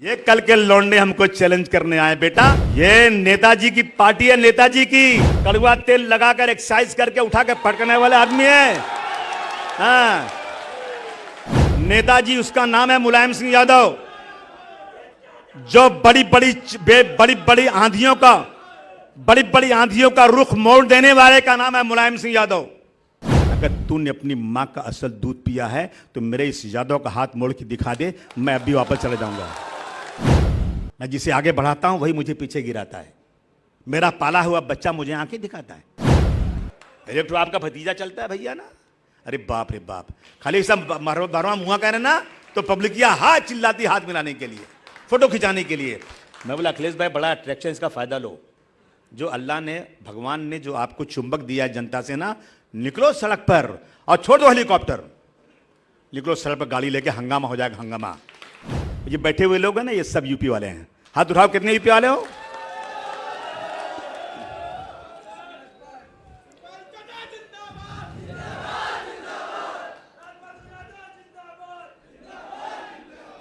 ये कल के लौंडे हमको चैलेंज करने आए बेटा। ये नेताजी की पार्टी है, नेताजी की। कड़वा तेल लगाकर एक्सरसाइज करके उठा के पटकने वाले आदमी है। हाँ, नेताजी उसका नाम है मुलायम सिंह यादव, जो बड़ी बड़ी आंधियों का रुख मोड़ देने वाले का नाम है मुलायम सिंह यादव। अगर तूने अपनी मां का असल दूध पिया है तो मेरे इस यादव का हाथ मोड़ के दिखा दे, मैं अभी वापस चले जाऊंगा। मैं जिसे आगे बढ़ाता हूं वही मुझे पीछे गिराता है। मेरा पाला हुआ बच्चा मुझे आंखें दिखाता है। अरे तो आपका भतीजा चलता है भैया ना। अरे बाप रे बाप, खाली सब बारवा मुहा कह रहे ना तो पब्लिकिया हाथ चिल्लाती, हाथ मिलाने के लिए, फोटो खिंचाने के लिए। मैं बोला अखिलेश भाई बड़ा अट्रैक्शन, इसका फायदा लो। जो अल्लाह ने, भगवान ने जो आपको चुंबक दिया है जनता से ना, निकलो सड़क पर और छोड़ दो हेलीकॉप्टर, निकलो सड़क पर, गाड़ी लेके हंगामा हो जाएगा, हंगामा। ये बैठे हुए लोग हैं ना, ये सब यूपी वाले हैं। हाथ उठाओ, कितने यूपी वाले हो?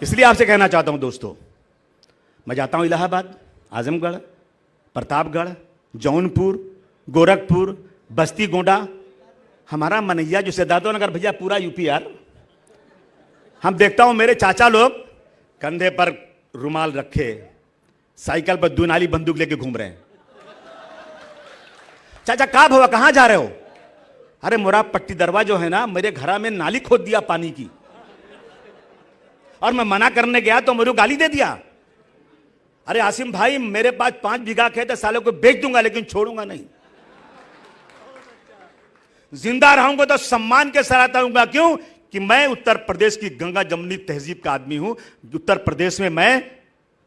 इसलिए आपसे कहना चाहता हूं दोस्तों, मैं जाता हूं इलाहाबाद, आजमगढ़, प्रतापगढ़, जौनपुर, गोरखपुर, बस्ती, गोंडा, हमारा मनैया जो सिद्धार्थनगर नगर, भैया पूरा यूपी यार। हम देखता हूं मेरे चाचा लोग कंधे पर रुमाल रखे, साइकिल पर दुनाली बंदूक लेके घूम रहे हैं। चाचा कहाँ हुआ, कहां जा रहे हो? अरे मोरा पट्टी दरवा जो है ना, मेरे घर में नाली खोद दिया पानी की, और मैं मना करने गया तो मेरे को गाली दे दिया। अरे आसिम भाई, मेरे पास 5 बीघा खेत है, सालों को बेच दूंगा लेकिन छोड़ूंगा नहीं। जिंदा रहूंगा तो सम्मान के साथ रहूंगा। क्यों? कि मैं उत्तर प्रदेश की गंगा जमुनी तहजीब का आदमी हूं। उत्तर प्रदेश में मैं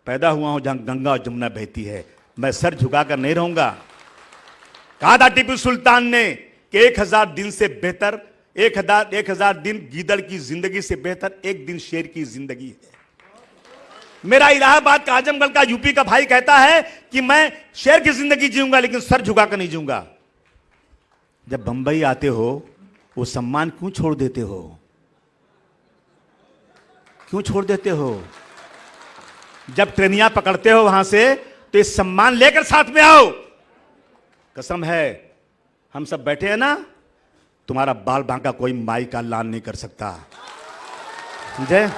पैदा हुआ हूं, जहां गंगा और जमुना बहती है। मैं सर झुकाकर नहीं रहूंगा। कहा था टीपू सुल्तान ने कि 1000 दिन से बेहतर, 1000 दिन गीदड़ की जिंदगी से बेहतर एक दिन शेर की जिंदगी है। मेरा इलाहाबाद का, आजमगढ़ का, यूपी का भाई कहता है कि मैं शेर की जिंदगी जीऊंगा लेकिन सर झुकाकर नहीं जीऊंगा। जब बंबई आते हो वो सम्मान क्यों छोड़ देते हो? क्यों छोड़ देते हो? जब ट्रेनियां पकड़ते हो वहां से तो ये सम्मान लेकर साथ में आओ। कसम है, हम सब बैठे हैं ना, तुम्हारा बाल बांका कोई माई का लाल नहीं कर सकता, समझे?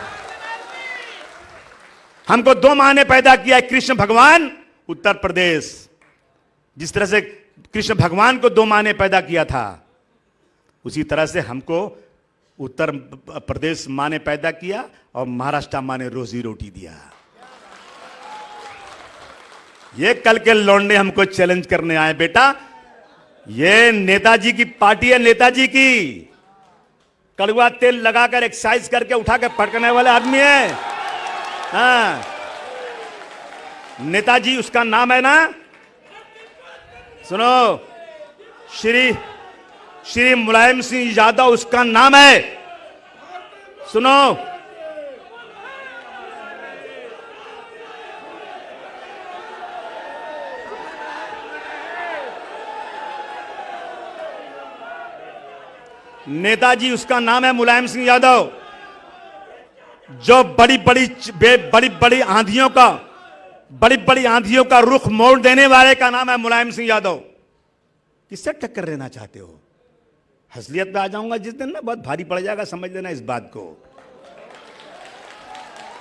हमको 2 माह ने पैदा किया है कृष्ण भगवान उत्तर प्रदेश। जिस तरह से कृष्ण भगवान को 2 माह ने पैदा किया था, उसी तरह से हमको उत्तर प्रदेश माँ ने पैदा किया और महाराष्ट्र माँ ने रोजी रोटी दिया। ये कल के लौंडे हमको चैलेंज करने आए बेटा। ये नेताजी की पार्टी है, नेताजी की। कड़वा तेल लगाकर एक्सरसाइज करके उठा के पटकने वाले आदमी है। हाँ, नेताजी उसका नाम है ना, सुनो, श्री मुलायम सिंह यादव उसका नाम है। सुनो, नेताजी उसका नाम है मुलायम सिंह यादव, जो बड़ी बड़ी आंधियों का रुख मोड़ देने वाले का नाम है मुलायम सिंह यादव। किससे टक्कर लेना चाहते हो? हसलियत में आ जाऊंगा जिस दिन ना, बहुत भारी पड़ जाएगा, समझ लेना इस बात को।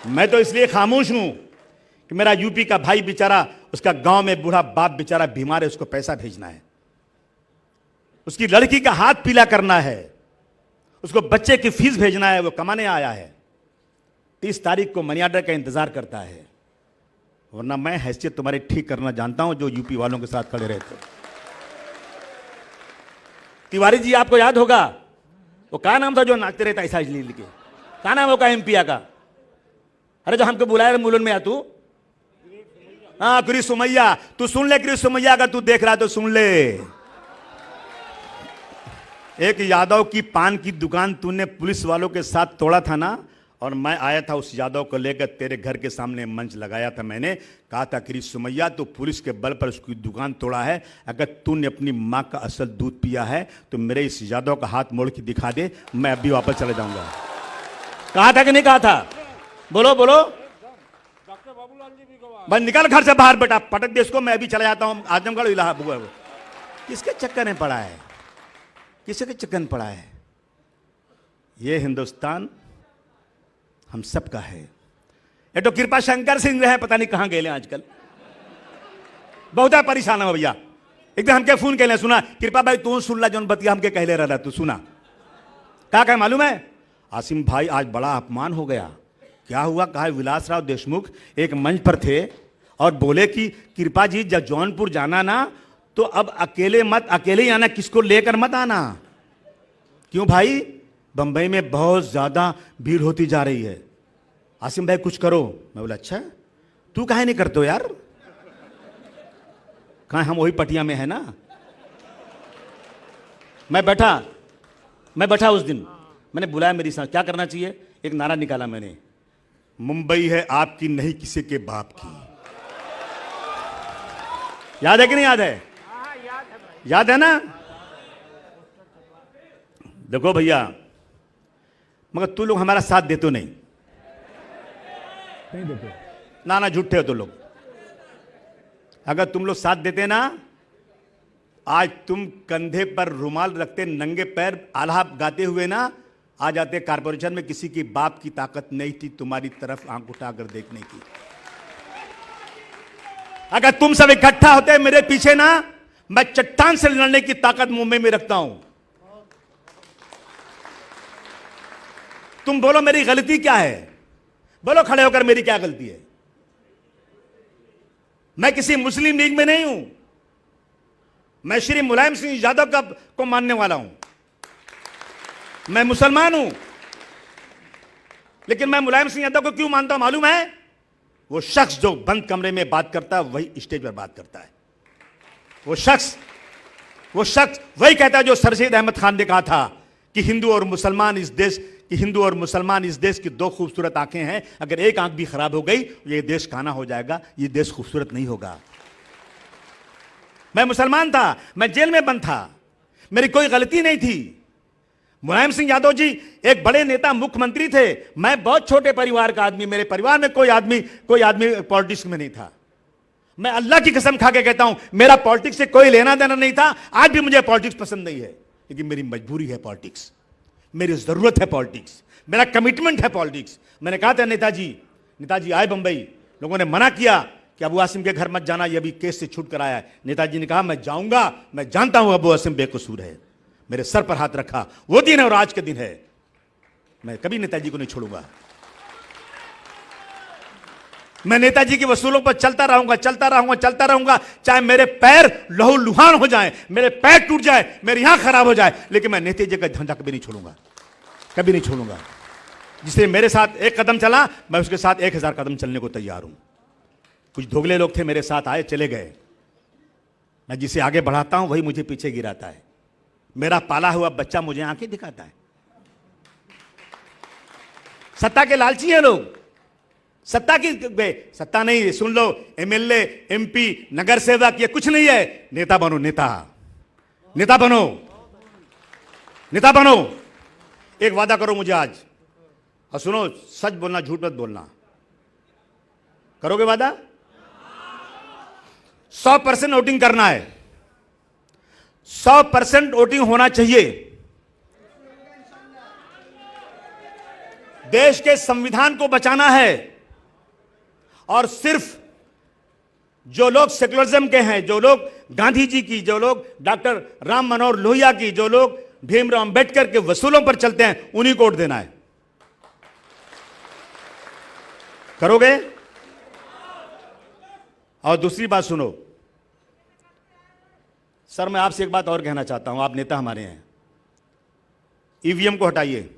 मैं तो इसलिए खामोश हूं कि मेरा यूपी का भाई बेचारा, उसका गांव में बूढ़ा बाप बेचारा बीमार है, उसको पैसा भेजना है, उसकी लड़की का हाथ पीला करना है, उसको बच्चे की फीस भेजना है, वो कमाने आया है। 30 तारीख को मनी ऑर्डर का इंतजार करता है। वरना मैं हैसियत तुम्हारी ठीक करना जानता हूं, जो यूपी वालों के साथ खड़े रहते हो। तिवारी जी आपको याद होगा, वो क्या नाम था जो नाचते रहता ऐसा लील के, क्या नाम होगा एमपीआ का? अरे जो हमको बुलाया मुलुन में आ तू, हाँ क्रिस सुमैया, तू सुन ले क्रिस सुमैया, अगर तू देख रहा है तो सुन ले। एक यादव की पान की दुकान तूने पुलिस वालों के साथ तोड़ा था ना, और मैं आया था उस यादव को लेकर, तेरे घर के सामने मंच लगाया था मैंने, कहा था कि सुमैया तो पुलिस के बल पर उसकी दुकान तोड़ा है। अगर तूने अपनी मां का असल दूध पिया है तो मेरे इस यादव का हाथ मोड़ के दिखा दे, मैं अभी वापस चले जाऊंगा। कहा था कि नहीं कहा था? बोलो बोलो। बाबूलाल जी भी गवाह। बस निकल घर से बाहर बेटा, पटक दे इसको, मैं भी चला जाता हूं आजमगढ़ इलाहाबाद। किसके चक्कर में पड़ा है, किसके चक्कर में पड़ा है? ये हिंदुस्तान हम सबका है। ये तो कृपा शंकर सिंह रहे, पता नहीं कहां गए आजकल, बहुत परेशान हो भैया। एकदम हमके फोन कहले, सुना कृपा भाई तू सुन ला, जौन बतिया हमके कहले रहा तू सुना। क्या कहे मालूम है? आसिम भाई आज बड़ा अपमान हो गया। क्या हुआ? कहा विलास राव देशमुख एक मंच पर थे और बोले कि कृपा जी जब जौनपुर जाना ना तो अब अकेले मत, अकेले ही आना, किसको लेकर मत आना। क्यों भाई? बंबई में बहुत ज्यादा भीड़ होती जा रही है। आसिम भाई कुछ करो। मैं बोला अच्छा, तू काहे नहीं करते हो यार? कहा हम वही पटिया में है ना। मैं बैठा उस दिन, मैंने बुलाया मेरी साथ, क्या करना चाहिए? एक नारा निकाला मैंने, मुंबई है आपकी नहीं किसी के बाप की। याद है कि नहीं याद है? याद है ना? देखो भैया, मगर तू लोग हमारा साथ देते नहीं देते ना, झूठे हो तो लोग। अगर तुम लोग साथ देते ना, आज तुम कंधे पर रुमाल रखते, नंगे पैर आल्हा गाते हुए ना आ जाते कारपोरेशन में। किसी की बाप की ताकत नहीं थी तुम्हारी तरफ आंख उठाकर देखने की। अगर तुम सब इकट्ठा होते मेरे पीछे ना, मैं चट्टान से लड़ने की ताकत मुंबई में रखता हूं। तुम बोलो मेरी गलती क्या है, बोलो खड़े होकर मेरी क्या गलती है। मैं किसी मुस्लिम लीग में नहीं हूं, मैं श्री मुलायम सिंह यादव को मानने वाला हूं। मैं मुसलमान हूं, लेकिन मैं मुलायम सिंह यादव को क्यों मानता हूं मालूम है? वो शख्स जो बंद कमरे में बात करता है वही स्टेज पर बात करता है। वो शख्स वही कहता है जो सर सैयद अहमद खान ने कहा था कि हिंदू और मुसलमान इस देश की दो खूबसूरत आंखें हैं, अगर एक आंख भी खराब हो गई ये देश काना हो जाएगा, ये देश खूबसूरत नहीं होगा। मैं मुसलमान था, मैं जेल में बंद था, मेरी कोई गलती नहीं थी। मुलायम सिंह यादव जी एक बड़े नेता, मुख्यमंत्री थे। मैं बहुत छोटे परिवार का आदमी, मेरे परिवार में कोई आदमी पॉलिटिक्स में नहीं था। मैं अल्लाह की कसम खा के कहता हूं, मेरा पॉलिटिक्स से कोई लेना देना नहीं था। आज भी मुझे पॉलिटिक्स पसंद नहीं है, लेकिन मेरी मजबूरी है पॉलिटिक्स, मेरी जरूरत है पॉलिटिक्स, मेरा कमिटमेंट है पॉलिटिक्स। मैंने कहा था नेताजी आए बंबई, लोगों ने मना किया कि अबू आसिम के घर मत जाना, ये अभी केस से छूट कर आया है। नेताजी ने कहा मैं जाऊंगा, मैं जानता हूं अबू आसिम बेकसूर है। मेरे सर पर हाथ रखा। वो दिन है और आज के दिन है, मैं कभी नेताजी को नहीं छोड़ूंगा। मैं नेताजी के वसूलों पर चलता रहूंगा, चाहे मेरे पैर लहू लुहान हो जाएं, मेरे पैर टूट जाए, मेरी आंख खराब हो जाए, लेकिन मैं नेताजी का झंडा कभी नहीं छोड़ूंगा, कभी नहीं छोड़ूंगा। जिसने मेरे साथ एक कदम चला, मैं उसके साथ 1000 कदम चलने को तैयार हूं। कुछ दोगले लोग थे, मेरे साथ आए चले गए। मैं जिसे आगे बढ़ाता हूं वही मुझे पीछे गिराता है। मेरा पाला हुआ बच्चा मुझे आंखें दिखाता है। सत्ता के लालची है लोग, सत्ता नहीं, सुन लो, एमएलए, एमपी, नगर सेवक, ये कुछ नहीं है। नेता बनो, नेता बनो। एक वादा करो मुझे आज, और सुनो, सच बोलना, झूठ मत बोलना। करोगे वादा? 100% वोटिंग करना है, 100% वोटिंग होना चाहिए। देश के संविधान को बचाना है, और सिर्फ जो लोग सेकुलरिज्म के हैं, जो लोग गांधी जी की, जो लोग डॉक्टर राम मनोहर लोहिया की, जो लोग भीमराव अंबेडकर के वसूलों पर चलते हैं, उन्हीं को वोट देना है। करोगे? और दूसरी बात सुनो सर, मैं आपसे एक बात और कहना चाहता हूं, आप नेता हमारे हैं, ईवीएम को हटाइए।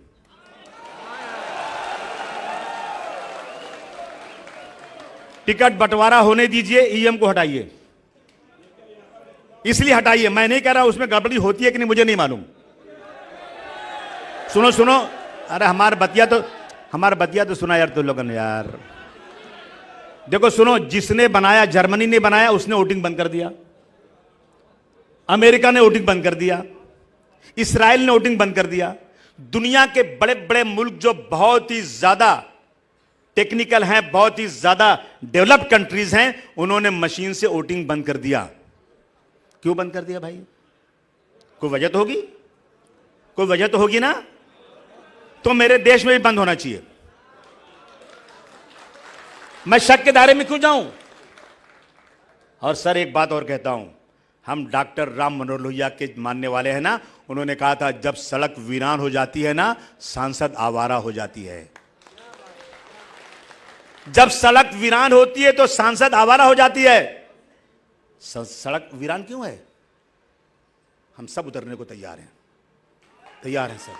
टिकट बंटवारा होने दीजिए, ईवीएम को हटाइए। इसलिए हटाइए, मैं नहीं कह रहा उसमें गड़बड़ी होती है कि नहीं मुझे नहीं मालूम। सुनो, अरे हमारे बतिया तो सुना यार तुम लोगों ने यार। देखो सुनो, जिसने बनाया, जर्मनी ने बनाया, उसने वोटिंग बंद कर दिया, अमेरिका ने वोटिंग बंद कर दिया, इसराइल ने वोटिंग बंद कर दिया। दुनिया के बड़े बड़े मुल्क जो बहुत ही ज्यादा टेक्निकल हैं, बहुत ही ज्यादा डेवलप्ड कंट्रीज हैं, उन्होंने मशीन से वोटिंग बंद कर दिया। क्यों बंद कर दिया भाई? कोई वजह तो होगी, कोई वजह तो होगी ना। तो मेरे देश में भी बंद होना चाहिए। मैं शक के दायरे में क्यों जाऊं? और सर एक बात और कहता हूं, हम डॉक्टर राम मनोहर लोहिया के मानने वाले हैं ना। उन्होंने कहा था जब सड़क वीरान हो जाती है ना, सांसद आवारा हो जाती है। जब सड़क वीरान होती है तो सांसद आवारा हो जाती है। सड़क वीरान क्यों है? हम सब उतरने को तैयार हैं, तैयार हैं सर।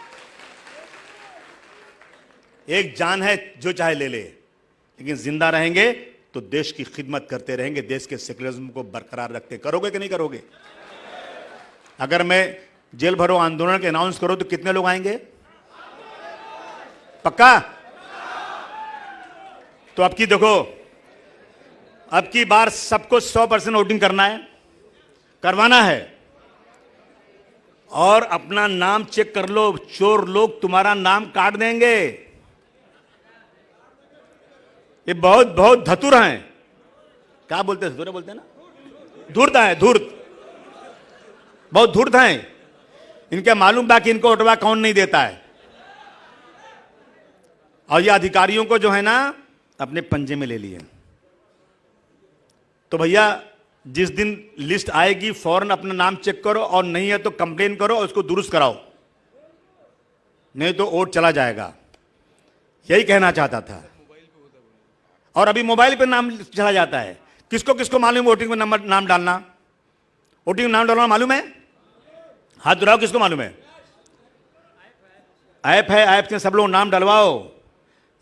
एक जान है जो चाहे ले ले, लेकिन जिंदा रहेंगे तो देश की खिदमत करते रहेंगे, देश के सेक्युलरिज्म को बरकरार रखते। करोगे कि नहीं करोगे? अगर मैं जेल भरो आंदोलन के अनाउंस करो तो कितने लोग आएंगे? पक्का? तो अब की देखो, अब की बार सबको 100% वोटिंग करना है, करवाना है। और अपना नाम चेक कर लो, चोर लोग तुम्हारा नाम काट देंगे। ये बहुत बहुत धतुर हैं। क्या बोलते हैं? धतुर बोलते हैं ना, धूर्त है, धूर्त, बहुत धूर्त हैं। इनके मालूम बा कि इनको वोटवा कौन नहीं देता है। और ये अधिकारियों को जो है ना अपने पंजे में ले लिए। तो भैया जिस दिन लिस्ट आएगी फौरन अपना नाम चेक करो, और नहीं है तो कंप्लेन करो और उसको दुरुस्त कराओ, नहीं तो वोट चला जाएगा। यही कहना चाहता था। और अभी मोबाइल पे नाम चला जाता है। किसको किसको मालूम वोटिंग में नंबर नाम डालना? वोटिंग में नाम डालना मालूम है? हाथ उठाओ, किसको मालूम है? ऐप है, ऐप से सब लोग नाम डलवाओ।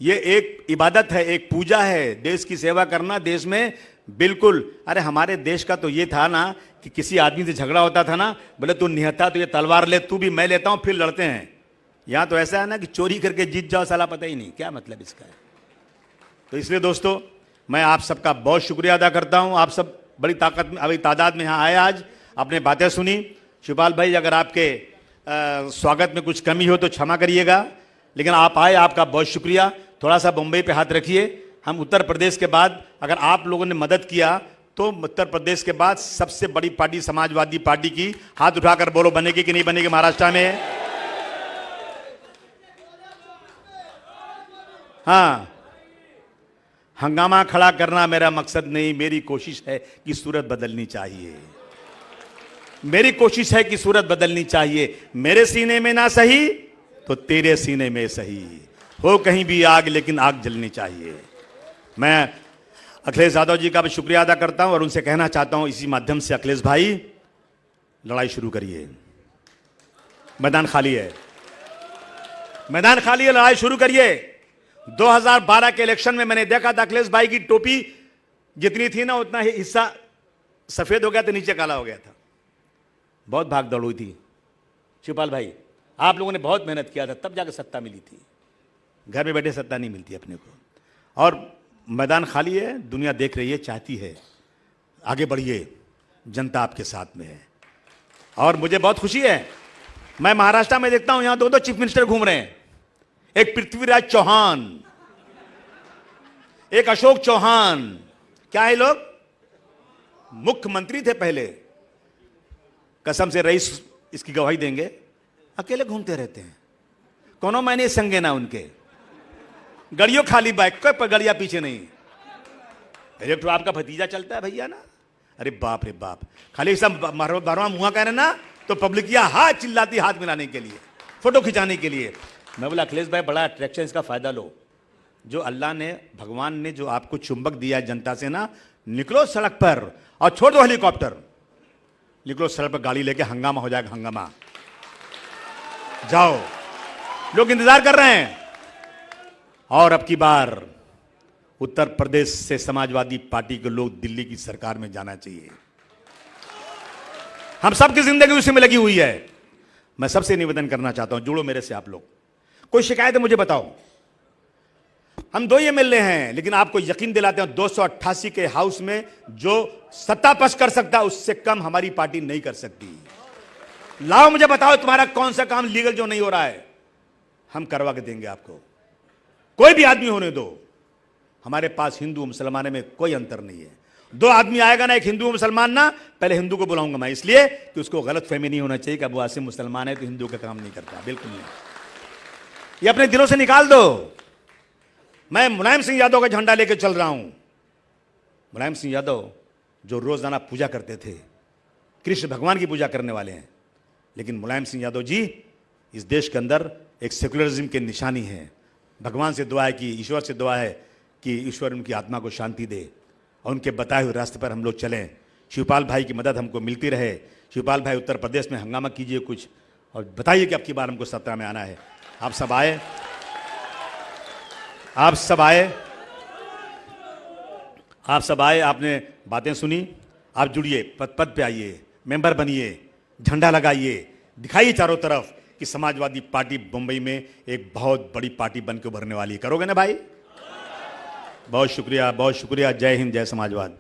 ये एक इबादत है, एक पूजा है, देश की सेवा करना देश में। बिल्कुल। अरे हमारे देश का तो ये था ना कि किसी आदमी से झगड़ा होता था ना, बोले तू निहत्था, तो ये तलवार ले, तू भी मैं लेता हूं, फिर लड़ते हैं। यहां तो ऐसा है ना कि चोरी करके जीत जाओ, साला पता ही नहीं क्या मतलब इसका है। तो इसलिए दोस्तों मैं आप सबका बहुत शुक्रिया अदा करता हूं। आप सब बड़ी तादाद में यहाँ आए, आज अपने बातें सुनी। शिवपाल भाई अगर आपके स्वागत में कुछ कमी हो तो क्षमा करिएगा, लेकिन आप आए, आपका बहुत शुक्रिया। थोड़ा सा बम्बई पे हाथ रखिए। हम उत्तर प्रदेश के बाद, अगर आप लोगों ने मदद किया तो उत्तर प्रदेश के बाद सबसे बड़ी पार्टी समाजवादी पार्टी की, हाथ उठाकर बोलो बनेगी कि नहीं बनेगी महाराष्ट्र में? हाँ, हंगामा खड़ा करना मेरा मकसद नहीं, मेरी कोशिश है कि सूरत बदलनी चाहिए। मेरी कोशिश है कि सूरत बदलनी चाहिए। मेरे सीने में ना सही तो तेरे सीने में सही हो, कहीं भी आग लेकिन आग जलनी चाहिए। मैं अखिलेश यादव जी का भी शुक्रिया अदा करता हूं और उनसे कहना चाहता हूं इसी माध्यम से, अखिलेश भाई लड़ाई शुरू करिए। मैदान खाली है, मैदान खाली है, लड़ाई शुरू करिए। 2012 के इलेक्शन में मैंने देखा था अखिलेश भाई की टोपी जितनी थी ना उतना ही हिस्सा सफेद हो गया था, नीचे काला हो गया था। बहुत भाग दौड़ हुई थी। शिवपाल भाई आप लोगों ने बहुत मेहनत किया था, तब जाकर सत्ता मिली थी। घर में बैठे सत्ता नहीं मिलती अपने को। और मैदान खाली है, दुनिया देख रही है, चाहती है आगे बढ़िए, जनता आपके साथ में है। और मुझे बहुत खुशी है, मैं महाराष्ट्र में देखता हूं यहां दो चीफ मिनिस्टर घूम रहे हैं। एक पृथ्वीराज चौहान, एक अशोक चौहान। क्या है लोग? मुख्यमंत्री थे पहले, कसम से रईस इसकी गवाही देंगे, अकेले घूमते रहते हैं, कोनो मैंने संगे ना उनके। गड़ियों खाली बाइक कोई पर गड़िया पीछे नहीं। एक तो आपका भतीजा चलता है भैया ना, अरे बाप रे बाप, खाली सब बारवा मुहा कह रहे ना तो पब्लिक या हाथ चिल्लाती, हाथ मिलाने के लिए, फोटो खिंचाने के लिए। मैं बोला अखिलेश भाई बड़ा अट्रैक्शन, इसका फायदा लो। जो अल्लाह ने, भगवान ने जो आपको चुंबक दिया जनता से ना, निकलो सड़क पर और छोड़ दो हेलीकॉप्टर, निकलो सड़क पर, गाड़ी लेके, हंगामा हो जाएगा, हंगामा। जाओ, लोग इंतजार कर रहे हैं। और अब की बार उत्तर प्रदेश से समाजवादी पार्टी के लोग दिल्ली की सरकार में जाना चाहिए। हम सबकी जिंदगी उसी में लगी हुई है। मैं सबसे निवेदन करना चाहता हूं, जुड़ो मेरे से आप लोग। कोई शिकायत है मुझे बताओ। हम 2 एमएलए हैं, लेकिन आपको यकीन दिलाते हैं 288 के हाउस में जो सत्ता पक्ष कर सकता है उससे कम हमारी पार्टी नहीं कर सकती। लाओ मुझे बताओ तुम्हारा कौन सा काम लीगल जो नहीं हो रहा है, हम करवा के देंगे आपको। कोई भी आदमी होने दो, हमारे पास हिंदू मुसलमानों में कोई अंतर नहीं है। दो आदमी आएगा ना, एक हिंदू मुसलमान ना, पहले हिंदू को बुलाऊंगा मैं, इसलिए कि उसको गलत फहमी नहीं होना चाहिए कि अबू आसिम मुसलमान है तो हिंदू का काम नहीं करता, बिल्कुल नहीं। ये अपने दिलों से निकाल दो। मैं मुलायम सिंह यादव का झंडा लेकर चल रहा हूं। मुलायम सिंह यादव जो रोजाना पूजा करते थे, कृष्ण भगवान की पूजा करने वाले हैं, लेकिन मुलायम सिंह यादव जी इस देश के अंदर एक सेकुलरिज्म की निशानी है। भगवान से दुआ है कि ईश्वर से दुआ है कि ईश्वर उनकी आत्मा को शांति दे और उनके बताए हुए रास्ते पर हम लोग चलें। शिवपाल भाई की मदद हमको मिलती रहे। शिवपाल भाई उत्तर प्रदेश में हंगामा कीजिए कुछ और बताइए कि अब की बार हमको सत्ता में आना है। आप सब आए, आप सब आए, आप सब आए, आपने बातें सुनी, आप जुड़िए, पद पद पे आइए, मेंबर बनिए, झंडा लगाइए, दिखाइए चारों तरफ कि समाजवादी पार्टी मुंबई में एक बहुत बड़ी पार्टी बन के उभरने वाली है। करोगे ना भाई? बहुत शुक्रिया, बहुत शुक्रिया। जय हिंद, जय समाजवाद।